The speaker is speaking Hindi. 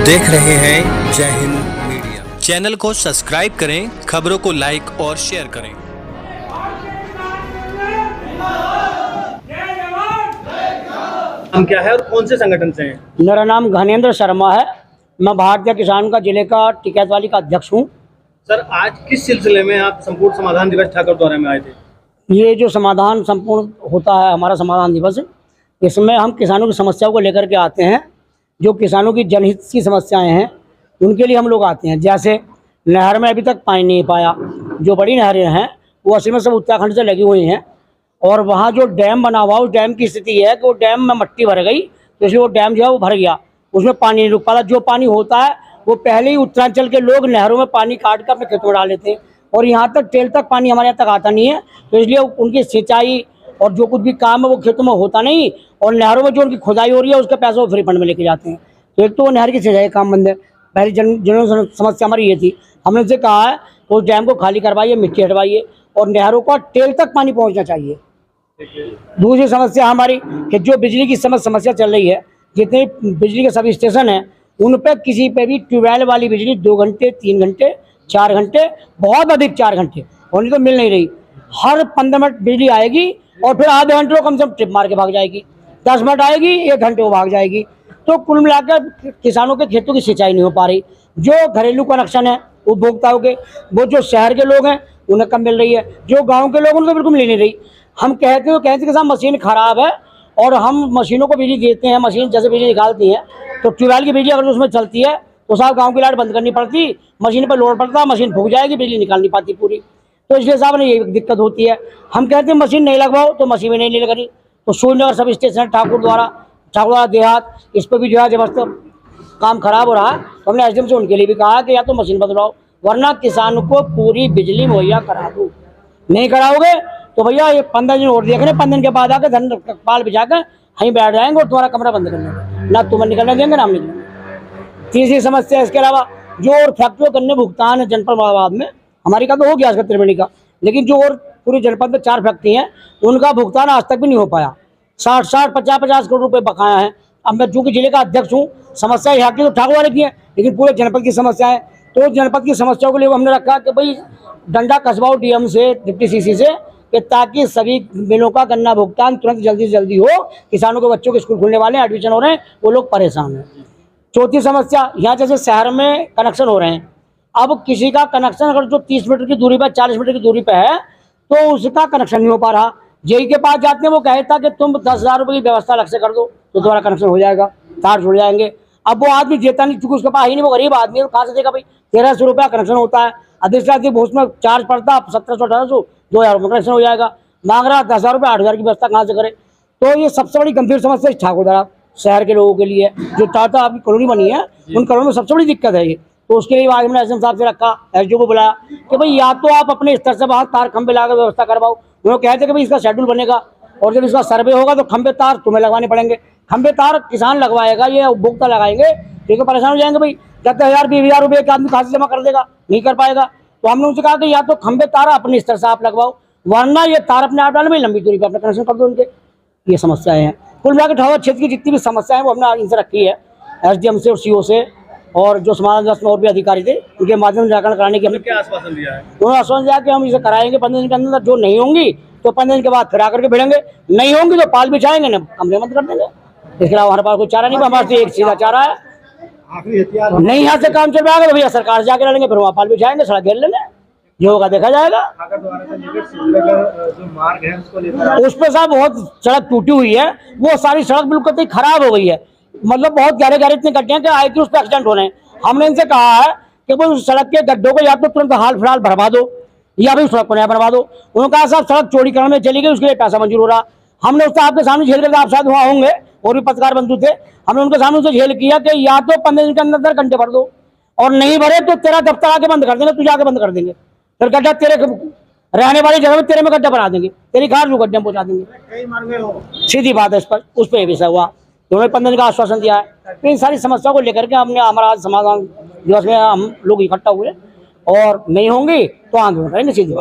देख रहे हैं जय हिंद मीडिया। चैनल को सब्सक्राइब करें, खबरों को लाइक और शेयर करें। नाम क्या है और कौन से संगठन से हैं? मेरा नाम घनेंद्र शर्मा है। मैं भारतीय किसान का जिले का टिकैतवाली का अध्यक्ष हूँ। सर, आज किस सिलसिले में आप संपूर्ण समाधान दिवस ठाकुर द्वारा में आए थे? ये जो समाधान संपूर्ण होता है हमारा समाधान दिवस, इसमें हम किसानों की समस्याओं को लेकर के आते हैं। जो किसानों की जनहित की समस्याएं हैं उनके लिए हम लोग आते हैं। जैसे नहर में अभी तक पानी नहीं पाया, जो बड़ी नहरें हैं वो असल में सब उत्तराखंड से लगी हुई हैं, और वहाँ जो डैम बना हुआ उस डैम की स्थिति है कि वो डैम में मट्टी भर गई, तो इसलिए वो डैम जो है वो भर गया, उसमें पानी नहीं रुक पा रहा। जो पानी होता है वो पहले ही उत्तरांचल के लोग नहरों में पानी काट कर अपने खेतों में डाल लेते हैं, और यहाँ तक टेल तक पानी हमारे यहाँ तक आता नहीं है। तो इसलिए उनकी सिंचाई और जो कुछ भी काम है वो खेतों में होता नहीं, और नहरों में जो उनकी खुदाई हो रही है उसका पैसा वो फ्री फंड में लेके जाते हैं। तो एक तो वो नहर की सिंचाई काम बंद है। पहली जनरल समस्या हमारी ये थी। हमने उनसे कहा है तो उस डैम को खाली करवाइए, मिट्टी हटवाइए, और नहरों का टेल तक पानी पहुँचना चाहिए। दूसरी समस्या हमारी कि जो बिजली की समस्या चल रही है, जितने बिजली के सब स्टेशन हैं उन पर किसी पे भी ट्यूबवेल वाली बिजली 2 घंटे, 3 घंटे, 4 घंटे, बहुत अधिक 4 घंटे होनी तो मिल नहीं रही। हर 15 मिनट बिजली आएगी और फिर आधे घंटे को कम से कम ट्रिप मार के भाग जाएगी। 10 मिनट आएगी, 1 घंटे को भाग जाएगी। तो कुल मिलाकर किसानों के खेतों की सिंचाई नहीं हो पा रही। जो घरेलू कनेक्शन है उपभोक्ताओं के, वो जो शहर के लोग हैं उन्हें कम मिल रही है, जो गाँव के लोग उनको बिल्कुल मिल नहीं रही। हम कहते कि साहब मशीन ख़राब है, और हम मशीनों को बिजली देते हैं, मशीन जैसे बिजली निकालती है तो ट्यूबवेल की बिजली अगर उसमें चलती है तो साहब गांव की लाइट बंद करनी पड़ती, मशीन पर लोड पड़ता, मशीन फूक जाएगी, बिजली निकाल नहीं पाती पूरी। तो इसलिए साहब ने ये दिक्कत होती है। हम कहते हैं मशीन नहीं लगवाओ, तो मशीन में नहीं लग रही। तो सूर्यनगर सब स्टेशन ठाकुर द्वारा देहात, इस पर भी जो है जबरदस्त काम खराब हो रहा है। तो हमने एसडीएम से उनके लिए भी कहा कि या तो मशीन बदलाओ, वरना किसान को पूरी बिजली मुहैया करा दो। नहीं कराओगे तो भैया ये 15 दिन और देखने, 15 दिन के बाद आकर धन पाल बिछा कर वहीं बैठ जाएंगे और तुम्हारा कमरा बंद कर देंगे, ना तुम्हें निकलने देंगे ना हम निकलेंगे। तीसरी समस्या इसके अलावा जो और फैक्ट्रियों करने भुगतान है जनपद मुरादाबाद में, हमारी का तो हो गया इसका त्रिवेणी का, लेकिन जो और पूरी जनपद में 4 फैक्ट्री हैं उनका भुगतान आज तक भी नहीं हो पाया। 60-60, 50-50 करोड़ रुपये बकाया हैं। अब मैं चूँकि जिले का अध्यक्ष हूँ, समस्या यहाँ की तो ठाकुर वाले की है, लेकिन पूरे जनपद की समस्या है। तो जनपद की समस्याओं के लिए हमने रखा कि भाई डंडा कसवाओ डीएम से, डिप्टी सीसी से, कि ताकि सभी बिलों का गन्ना भुगतान तुरंत जल्दी से जल्दी हो। किसानों के बच्चों के स्कूल खुलने वाले हैं, एडमिशन हो रहे हैं, वो लोग परेशान हैं। चौथी समस्या, यहाँ जैसे शहर में कनेक्शन हो रहे हैं, अब किसी का कनेक्शन अगर जो 30 मीटर की दूरी पर, 40 मीटर की दूरी पर है तो उसका कनेक्शन नहीं हो पा रहा। जेई के पास जाते हैं, वो कहता कि तुम 10,000 रुपये की व्यवस्था अलग से कर दो तो तुम्हारा कनेक्शन हो जाएगा, तार जुड़ जाएंगे। अब वो आदमी देता नहीं, चूँकि उसके पास ही नहीं, वो गरीब आदमी है, कहाँ से देगा भाई? 1300 रुपया कनेक्शन होता है, अधिक उसमें चार्ज पड़ता 1700, 1800, 2000 रुपये कनेक्शन हो जाएगा। मांग रहा 10,000 रुपये, 8,000 की व्यवस्था कहाँ से करे? तो ये सबसे बड़ी गंभीर समस्या ठाकुर द्वारा शहर के लोगों के लिए, जो टाटा आपकी कॉलोनी बनी है उन कॉलोनी में सबसे बड़ी दिक्कत है ये। तो उसके लिए आज हमने एसडीएम साहब से रखा, एसडीओ को बुलाया कि भाई या तो आप अपने स्तर से बाहर तार खंभे लाकर व्यवस्था करवाओ। उन्होंने कहते कि भाई इसका शेड्यूल बनेगा और जब इसका सर्वे होगा तो खंभे तार तुम्हें लगवाने पड़ेंगे। खंभे तार किसान लगवाएगा, ये उपभोक्ता लगाएंगे, क्योंकि परेशान हो जाएंगे भाई। 10,000, 20,000 रुपये एक आदमी कहाँ से जमा कर देगा? नहीं कर पाएगा। तो हमने उनसे कहा कि या तो खंभे तार अपने स्तर से आप लगवाओ, वरना ये तार अपने आप डालने में लंबी दूरी पर अपना कनेक्शन कर दो उनके। ये समस्याएं हैं। कुल मिलाकर ठाकुर क्षेत्र की जितनी भी समस्याएं हैं वो हमने इनसे रखी है, एसडीएम से और सीओ से, और जो समाधान में और भी अधिकारी थे उनके माध्यम से निराकरण कराने की हमने क्या आश्वासन दिया है? उन्होंने आश्वासन दिया कि हम इसे कराएंगे 15 दिन के अंदर। जो नहीं होंगी तो 15 दिन के बाद फिर आकर के भिड़ेंगे, नहीं होंगी तो पाल बिछाएंगे, ना कमरे बंद कर देंगे। इसके अलावा हमारे पास कोई चारा नहीं, हमारे से एक सीधा चारा है। नहीं यहाँ से काम चल पाएगा तो भैया सरकार से जाकर लड़ेंगे, फिर वहाँ पाल बिछाएंगे, सड़क घेर लेंगे, जो होगा देखा जाएगा। जो मार्ग है उसको लेकर उस पर साहब बहुत सड़क टूटी हुई है, वो सारी सड़क बिल्कुल खराब हो गई है, मतलब बहुत गहरे गहरे इतने गड्ढे हैं कि आए कि उस पर एक्सीडेंट हो रहे हैं। हमने इनसे कहा है कि भाई उस सड़क के गड्ढों को या तो तुरंत हाल फिलहाल भरवा दो या फिर सड़क को नया बनवा दो। उन्होंने कहा साहब सड़क चौड़ीकरण में चली गई, उसके लिए पैसा मंजूर हो रहा। हमने उससे आपके सामने झेल कर, आप शायद वहाँ होंगे और भी पत्रकार बंधु थे, हमने उनके सामने उसे झेल किया कि या तो 15 दिन के अंदर घंटे भर दो, और नहीं भरे तो तेरा दफ्तर आके बंद कर देंगे, तुझे आके बंद कर देंगे, फिर गड्ढा तेरे रहने वाली जगह में तेरे में गड्ढा बना देंगे, तेरी कार जो गड्ढे में पहुँचा देंगे। सीधी बात है, उस पर विषय हुआ। उन्होंने 15 दिन का आश्वासन दिया है। तो इन सारी समस्याओं को लेकर के हमने हमारा आज समाधान दिवस में हम लोग इकट्ठा हुए, और नहीं होंगी तो आंदोलन करेंगे सीधी।